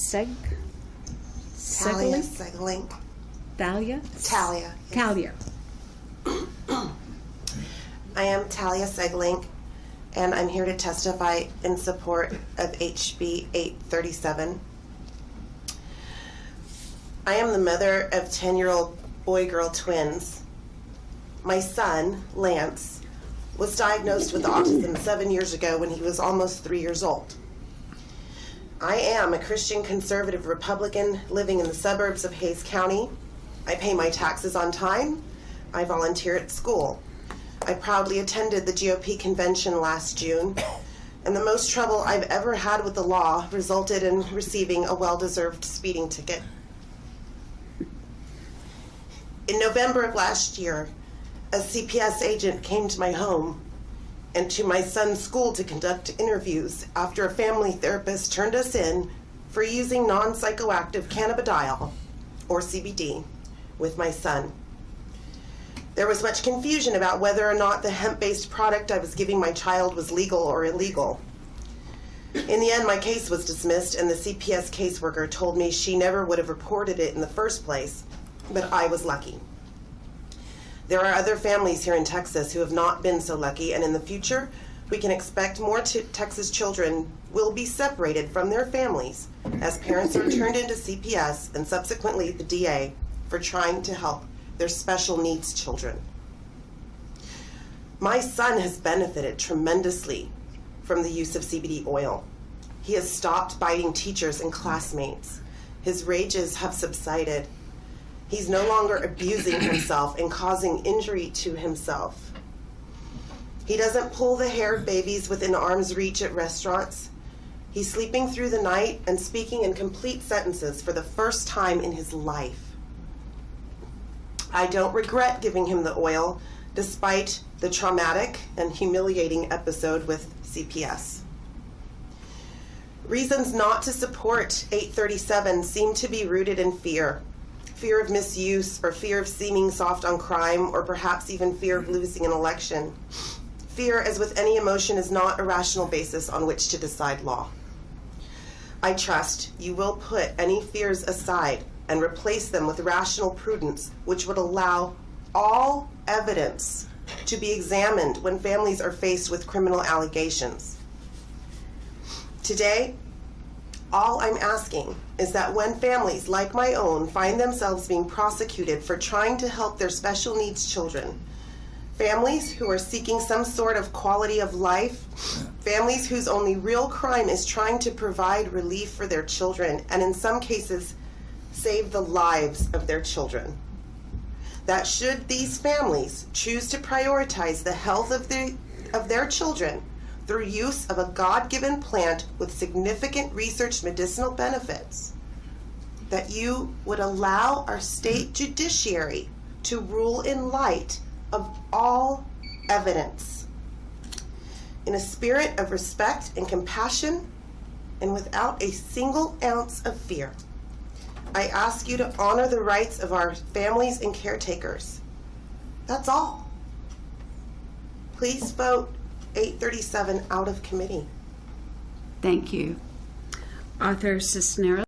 Thalia. Thalia? Thalia. Yes. Thalia. I am Thalia Seglink, and I'm here to testify in support of HB 837. I am the mother of 10-year-old boy-girl twins. My son, Lance, was diagnosed with autism 7 years ago when he was almost 3 years old. I am a Christian conservative Republican living in the suburbs of Hays County. I pay my taxes on time. I volunteer at school. I proudly attended the GOP convention last June, and the most trouble I've ever had with the law resulted in receiving a well-deserved speeding ticket. In November of last year, a CPS agent came to my home and to my son's school to conduct interviews after a family therapist turned us in for using non-psychoactive cannabidiol, or CBD, with my son. There was much confusion about whether or not the hemp-based product I was giving my child was legal or illegal. In the end, my case was dismissed, and the CPS caseworker told me she never would have reported it in the first place, but I was lucky. There are other families here in Texas who have not been so lucky, and in the future, we can expect more Texas children will be separated from their families as parents are turned into CPS and subsequently the DA for trying to help their special needs children. My son has benefited tremendously from the use of CBD oil. He has stopped biting teachers and classmates. His rages have subsided. He's no longer abusing himself and causing injury to himself. He doesn't pull the hair of babies within arm's reach at restaurants. He's sleeping through the night and speaking in complete sentences for the first time in his life. I don't regret giving him the oil, despite the traumatic and humiliating episode with CPS. Reasons not to support 837 seem to be rooted in fear. Fear of misuse, or fear of seeming soft on crime, or perhaps even fear of losing an election. Fear, as with any emotion, is not a rational basis on which to decide law. I trust you will put any fears aside and replace them with rational prudence, which would allow all evidence to be examined when families are faced with criminal allegations. Today, all I'm asking is that when families like my own find themselves being prosecuted for trying to help their special needs children, families who are seeking some sort of quality of life, families whose only real crime is trying to provide relief for their children, and in some cases, save the lives of their children, that should these families choose to prioritize the health of their children through use of a God-given plant with significant researched medicinal benefits, that you would allow our state judiciary to rule in light of all evidence, in a spirit of respect and compassion, and without a single ounce of fear. I ask you to honor the rights of our families and caretakers. That's all. Please vote 837 out of committee. Thank you. Arthur Cisneros.